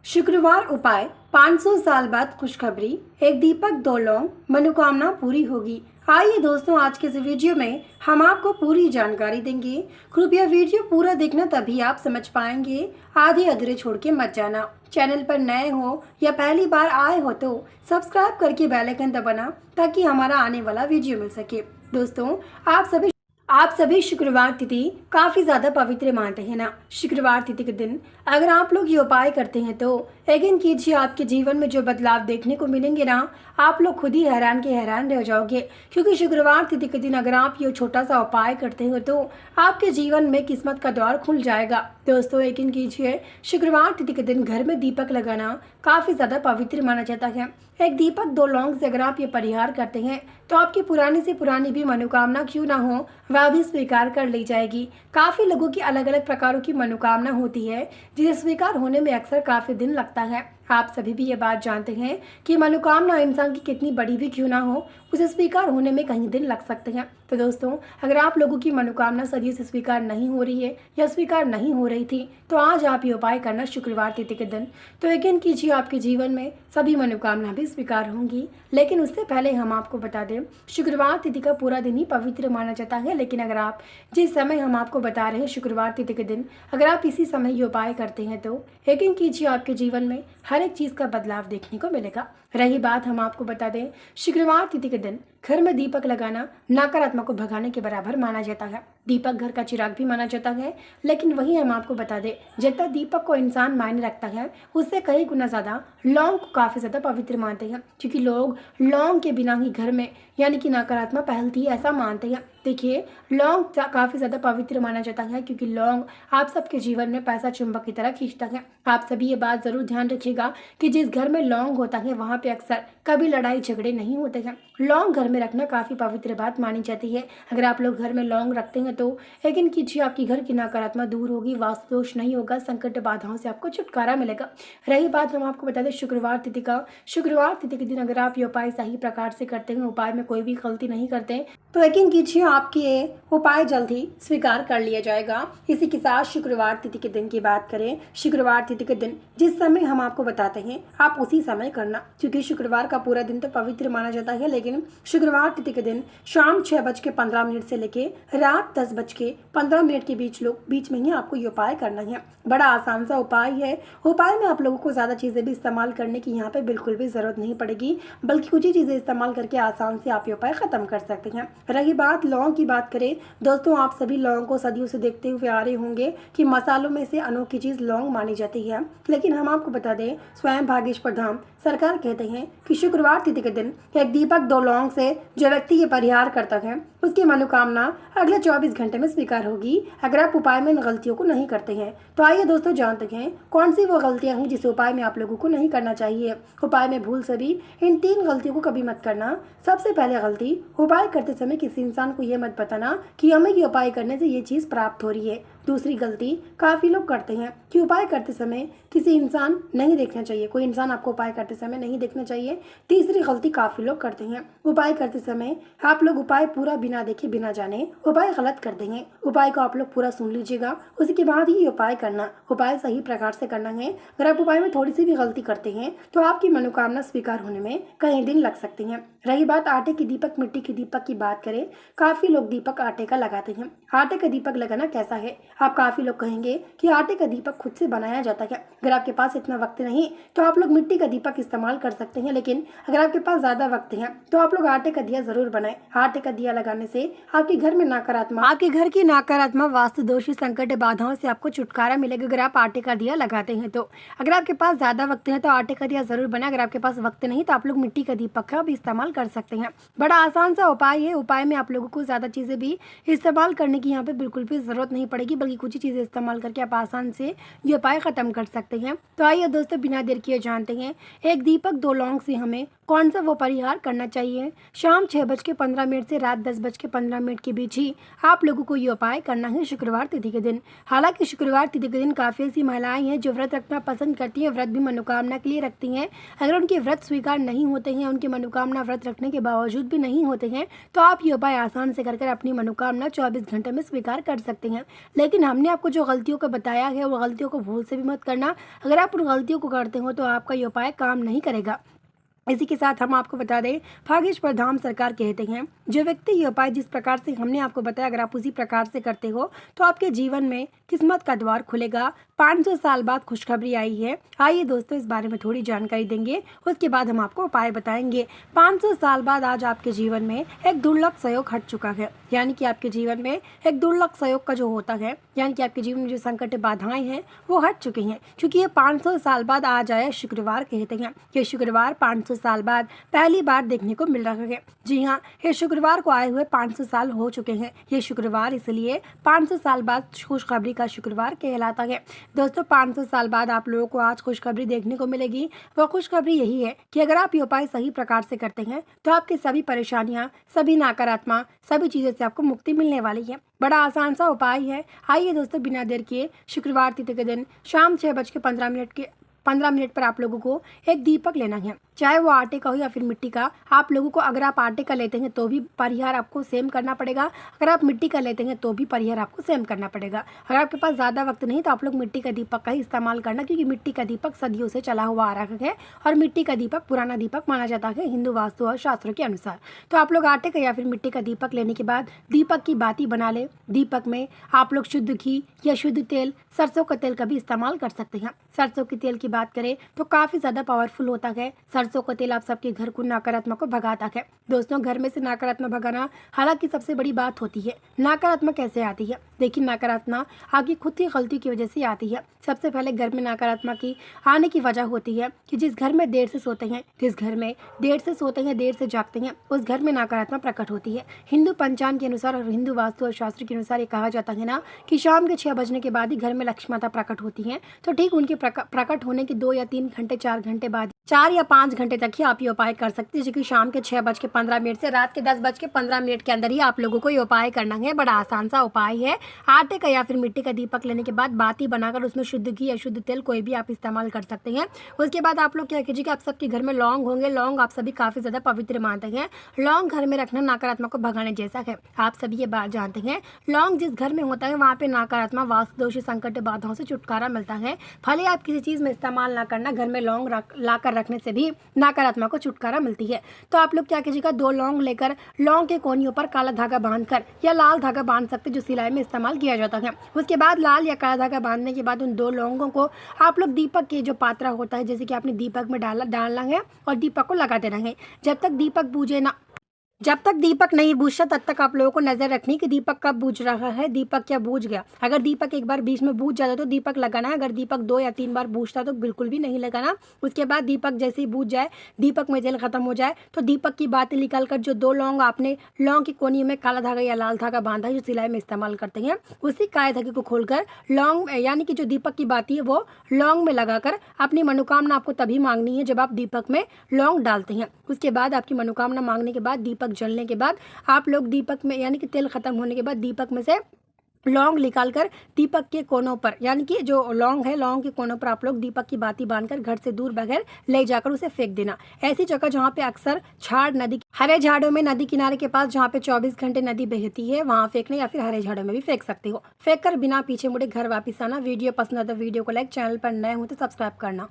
शुक्रवार उपाय 500 साल बाद खुशखबरी, एक दीपक दो लौंग, मनोकामना पूरी होगी। आइए दोस्तों, आज के इस वीडियो में हम आपको पूरी जानकारी देंगे। कृपया वीडियो पूरा देखना, तभी आप समझ पाएंगे। आधे अधूरे छोड़ के मत जाना। चैनल पर नए हो या पहली बार आए हो तो सब्सक्राइब करके बेल आइकन दबाना, ताकि हमारा आने वाला वीडियो मिल सके। दोस्तों, आप सभी शुक्रवार तिथि काफी ज्यादा पवित्र मानते हैं ना। शुक्रवार तिथि के दिन अगर आप लोग ये उपाय करते हैं तो यकीन कीजिए, आपके जीवन में जो बदलाव देखने को मिलेंगे ना, आप लोग खुद ही हैरान के हैरान रह जाओगे। क्योंकि शुक्रवार तिथि के दिन अगर आप ये छोटा सा उपाय करते हो तो आपके जीवन में किस्मत का द्वार खुल जाएगा। दोस्तों, यकीन कीजिए, शुक्रवार तिथि के दिन घर में दीपक लगाना काफी ज्यादा पवित्र माना जाता है। एक दीपक दो लौंग से अगर आप ये परिहार करते हैं तो आपकी पुरानी से पुरानी भी मनोकामना क्यों ना हो, वह भी स्वीकार कर ली जाएगी। काफी लोगों की अलग अलग प्रकारों की मनोकामना होती है, जिसे स्वीकार होने में अक्सर काफी दिन लगता है। आप सभी भी ये बात जानते हैं कि मनोकामना इंसान की कितनी बड़ी भी क्यों ना हो, उसे स्वीकार होने में कहीं दिन लग सकते हैं। तो दोस्तों, अगर आप लोगों की मनोकामना सदियों से स्वीकार नहीं हो रही है या स्वीकार नहीं हो रही थी, तो आज आप ये उपाय करना शुक्रवार तिथि के दिन, तो यकीन कीजिए आपके जीवन में सभी मनोकामना भी स्वीकार होंगी। लेकिन उससे पहले हम आपको बता दें, शुक्रवार तिथि का पूरा दिन ही पवित्र माना जाता है। लेकिन अगर आप जिस समय हम आपको बता रहे हैं शुक्रवार तिथि के दिन, अगर आप इसी समय ये उपाय करते हैं तो यकीन कीजिए आपके जीवन में हर एक चीज का बदलाव देखने को मिलेगा। रही बात, हम आपको बता दें, शुक्रवार तिथि के दिन घर में दीपक लगाना नकारात्मक को भगाने के बराबर माना जाता है। दीपक घर का चिराग भी माना जाता है। लेकिन वही हम आपको बता दें, जितना दीपक को इंसान मायने रखता है, उससे कई गुना ज्यादा लौंग को काफी ज्यादा पवित्र मानते हैं। क्योंकि लोग लौंग के बिना ही घर में यानी कि नकारात्मक पहलती ऐसा मानते हैं। देखिए, लौंग काफी ज्यादा पवित्र माना जाता है, क्योंकि लौंग आप सबके जीवन में पैसा चुंबक की तरह खींचता है। आप सभी ये बात जरूर ध्यान रखिएगा कि जिस घर में लौंग होता है वहां पे अक्सर कभी लड़ाई झगड़े नहीं होते हैं। लौंग घर में रखना काफी पवित्र बात मानी जाती है। अगर आप लोग घर में लौंग रखते हैं तो यकीन कीजिए आपकी घर की नकारात्मक दूर होगी, वास्तु दोष नहीं होगा, संकट बाधाओं से आपको छुटकारा मिलेगा। रही बात, हम आपको बता दें शुक्रवार तिथि का, शुक्रवार तिथि के दिन अगर आप ये उपाय सही प्रकार से करते हैं, उपाय में कोई भी गलती नहीं करते, तो यकीन कीजिए आपके ये उपाय जल्द ही स्वीकार कर लिया जाएगा। इसी के साथ शुक्रवार तिथि के दिन की बात करें, शुक्रवार तिथि के दिन जिस समय हम आपको बताते हैं आप उसी समय करना, क्योंकि शुक्रवार का पूरा दिन तो पवित्र माना जाता है। लेकिन शुक्रवार तिथि के दिन शाम 6:15 से लेके रात 10:15 के बीच में ही आपको ये उपाय करना है। बड़ा आसान सा उपाय है। उपाय में आप लोगों को ज्यादा चीजें भी इस्तेमाल करने की यहाँ पे बिल्कुल भी जरूरत नहीं पड़ेगी, बल्कि कुछ ही चीजें इस्तेमाल करके आसान से आप ये उपाय खत्म कर सकते हैं। रही बात लौंग की बात करें, दोस्तों आप सभी लौंग को सदियों से देखते हुए आ रहे होंगे कि मसालों में से अनोखी चीज लौंग मानी जाती है। लेकिन हम आपको बता दें, स्वयं भागेश्वर धाम सरकार कहते हैं कि शुक्रवार तिथि के दिन एक दीपक दो लौंग से जो व्यक्ति ये परिहार करता है, उसकी मनोकामना अगले 24 घंटे में स्वीकार होगी, अगर आप उपाय में इन गलतियों को नहीं करते हैं। तो आइए दोस्तों, जानते हैं कौन सी वो गलतियां हैं जिस उपाय में आप लोगों को नहीं करना चाहिए। उपाय में भूल से भी इन 3 गलतियों को कभी मत करना। सबसे पहले गलती, उपाय करते समय किसी इंसान को ये मत बताना कि हमें ये उपाय करने से ये चीज प्राप्त हो रही है। दूसरी गलती काफी लोग करते हैं कि उपाय करते समय किसी इंसान नहीं देखना चाहिए, कोई इंसान आपको उपाय करते समय नहीं देखना चाहिए। तीसरी गलती काफी लोग करते हैं, उपाय करते समय आप लोग उपाय पूरा बिना देखे बिना जाने उपाय गलत कर देंगे। उपाय को आप लोग पूरा सुन लीजिएगा, उसके बाद ही उपाय करना। उपाय सही प्रकार से करना है। अगर आप उपाय में थोड़ी सी भी गलती करते हैं तो आपकी मनोकामना स्वीकार होने में कई दिन लग सकते हैं। रही बात आटे की दीपक मिट्टी के दीपक की बात करें, काफी लोग दीपक आटे का लगाते हैं। आटे का दीपक लगाना कैसा है, आप काफी लोग कहेंगे कि आटे का दीपक खुद से बनाया जाता है। अगर आपके पास इतना वक्त नहीं तो आप लोग मिट्टी का दीपक इस्तेमाल कर सकते हैं। लेकिन अगर आपके पास ज्यादा वक्त है तो आप लोग आटे का दिया जरूर बनाएं। आटे का दिया लगाने से आपके घर में आपके घर की नकारात्मक वास्तु दोषी संकट बाधाओं से आपको छुटकारा मिलेगा, अगर आप आटे का दिया लगाते हैं तो। अगर आपके पास ज्यादा वक्त है तो आटे का दिया जरूर बनाए। अगर आपके पास वक्त नहीं तो आप लोग मिट्टी का दीपक का भी इस्तेमाल कर सकते हैं। बड़ा आसान सा उपाय है। उपाय में आप लोगों को ज्यादा चीजें भी इस्तेमाल करने की यहाँ पे बिल्कुल भी जरूरत नहीं पड़ेगी, बल्कि कुछ ही चीजें इस्तेमाल करके आप आसान से ये उपाय खत्म कर सकते हैं। तो आइए दोस्तों, बिना देर किए जानते हैं एक दीपक दो लौंग से हमें कौन सा वो परिहार करना चाहिए। शाम 6:15 से रात 10:15 के बीच ही आप लोगों को ये उपाय करना है शुक्रवार तिथि के दिन। हालांकि शुक्रवार तिथि के दिन काफी ऐसी महिलाएं हैं जो व्रत रखना पसंद करती हैं, व्रत भी मनोकामना के लिए रखती हैं। अगर उनके व्रत स्वीकार नहीं होते हैं, उनकी मनोकामना व्रत रखने के बावजूद भी नहीं होते हैं, तो आप ये उपाय आसान से कर अपनी मनोकामना 24 घंटे में स्वीकार कर सकते हैं। लेकिन लेकिन हमने आपको जो गलतियों को बताया है वो गलतियों को भूल से भी मत करना। अगर आप उन गलतियों को करते हो तो आपका ये उपाय काम नहीं करेगा। इसी के साथ हम आपको बता दें, भाग्येश पर धाम सरकार कहते हैं, जो व्यक्ति ये उपाय जिस प्रकार से हमने आपको बताया अगर आप उसी प्रकार से करते हो तो आपके जीवन में किस्मत का द्वार खुलेगा। 500 साल बाद खुशखबरी आई है। आइए दोस्तों इस बारे में थोड़ी जानकारी देंगे, उसके बाद हम आपको उपाय बताएंगे। 500 साल बाद आज आपके जीवन में एक दुर्लभ सहयोग हट चुका है, यानी कि आपके जीवन में एक दुर्लभ सहयोग का जो होता है, यानी कि आपके जीवन में जो संकट बाधाएं हैं वो हट चुकी हैं, क्योंकि ये 500 साल बाद आज आया शुक्रवार कहते हैं। ये शुक्रवार 500 साल बाद पहली बार देखने को मिल रहा है। जी हाँ, ये शुक्रवार को आए हुए 500 साल हो चुके हैं। ये शुक्रवार इसलिए 500 साल बाद खुशखबरी का शुक्रवार कहलाता है। दोस्तों 500 साल बाद आप लोगों को आज खुशखबरी देखने को मिलेगी। वह खुशखबरी यही है कि अगर आप ये उपाय सही प्रकार से करते हैं तो आपकी सभी परेशानियां, सभी नकारात्मक, सभी चीज़ों से आपको मुक्ति मिलने वाली है। बड़ा आसान सा उपाय है। आइए दोस्तों बिना देर किए शुक्रवार तिथि के दिन शाम 6:15 पर आप लोगों को एक दीपक लेना है, चाहे वो आटे का हो या फिर मिट्टी का। आप लोगों को अगर आप आटे का लेते हैं तो भी परिहार आपको सेम करना पड़ेगा, अगर आप मिट्टी का लेते हैं तो भी परिहार आपको सेम करना पड़ेगा। अगर आपके पास ज़्यादा वक्त नहीं तो आप लोग मिट्टी का दीपक का ही इस्तेमाल करना, क्योंकि मिट्टी का दीपक सदियों से चला हुआ आ रहा है और मिट्टी का दीपक पुराना दीपक माना जाता है हिंदू वास्तु और शास्त्रों के अनुसार। तो आप लोग आटे का या फिर मिट्टी का दीपक लेने के बाद दीपक की बाती बना ले। दीपक में आप लोग शुद्ध घी या शुद्ध तेल, सरसों का तेल का भी इस्तेमाल कर सकते हैं। सरसों के तेल की बात करें तो काफ़ी ज़्यादा पावरफुल होता है। सरसों का तेल आप सबके घर को नकारात्मक को भगाता है। दोस्तों घर में से नकारात्मक भगाना हालांकि सबसे बड़ी बात होती है। नकारात्मक कैसे आती है? देखिए, नकारात्मक आपकी खुद की गलती की वजह से आती है। सबसे पहले घर में नकारात्मक की आने की वजह होती है कि जिस घर में देर से सोते हैं, जिस घर में देर से सोते हैं, देर से जागते हैं, उस घर में नकारात्मक प्रकट होती है। हिंदू पंचांग के अनुसार और हिंदू वास्तु और शास्त्र के अनुसार ये कहा जाता है ना कि शाम के 6 बजने के बाद ही घर में लक्ष्मी माता प्रकट होती हैं। तो ठीक उनके प्रकट होने के 2 या 3 घंटे, 4 घंटे बाद, 4 या 5 घंटे तक ही आप ये उपाय कर सकते हैं, जो कि शाम के 6:15 से रात के 10:15 के अंदर ही आप लोगों को ये उपाय करना है। बड़ा आसान सा उपाय है। आटे का या फिर मिट्टी का दीपक लेने के बाद बाती बनाकर उसमें शुद्ध घी या शुद्ध तेल कोई भी आप इस्तेमाल कर सकते हैं। उसके बाद आप लोग क्या कीजिए कि आप सबके घर में लौंग होंगे। लौंग आप सभी काफ़ी ज़्यादा पवित्र मानते हैं। लौंग घर में रखना नकारात्मक को भगाने जैसा है, आप सभी ये बात जानते हैं। लौंग जिस घर में होता है वहाँ पे नकारात्मक, वास्तु दोष, संकट, बाधाओं से छुटकारा मिलता है। भले आप किसी चीज़ में इस्तेमाल ना करना, घर में लौंग लाकर रखने से भी नकारात्मक को छुटकारा मिलती है। तो आप लोग क्या कीजिएगा, 2 लौंग लेकर लौंग के कोनियों पर काला धागा बांधकर या लाल धागा बांध सकते जो सिलाई में इस्तेमाल किया जाता है। उसके बाद लाल या काला धागा बांधने के बाद उन 2 लौंगों को आप लोग दीपक के जो पात्रा होता है, जैसे कि आपने दीपक में डालना है और दीपक को लगाते रहेंगे जब तक दीपक बूझे ना। जब तक दीपक नहीं बूझता तब तक आप लोगों को नजर रखनी कि दीपक कब बूझ रहा है, दीपक क्या बूझ गया। अगर दीपक एक बार बीच में बूझ जाता तो दीपक लगाना है। अगर दीपक 2 या 3 बार बूझता तो बिल्कुल भी नहीं लगाना। उसके बाद दीपक जैसे ही बूझ जाए, दीपक में तेल खत्म हो जाए, तो दीपक की बातें निकाल कर जो 2 लौंग आपने लौंग की कोनी में काला धागा या लाल धागा बांधा है जो सिलाई में इस्तेमाल करते हैं, उसी काले धागे को खोलकर लौंग यानी कि जो दीपक की बाती है वो लौंग में लगाकर अपनी मनोकामना आपको तभी मांगनी है जब आप दीपक में लौंग डालते हैं। उसके बाद आपकी मनोकामना मांगने के बाद, दीपक जलने के बाद, आप लोग दीपक में यानी कि तेल खत्म होने के बाद दीपक में से लौंग निकालकर दीपक के कोनों पर, यानी कि जो लौंग है लौंग के कोनों पर आप लोग दीपक की बाती बांधकर घर से दूर बगैर ले जाकर उसे फेंक देना। ऐसी जगह जहाँ पे अक्सर झाड़, नदी, हरे झाड़ों में, नदी किनारे के पास जहाँ पे 24 घंटे नदी बहती है वहाँ फेंकना, या फिर हरे झाड़ों में भी फेंक सकते हो। फेंक कर बिना पीछे मुड़े घर वापस आना। वीडियो पसंद आता तो वीडियो को लाइक, चैनल पर नए हो तो सब्सक्राइब करना।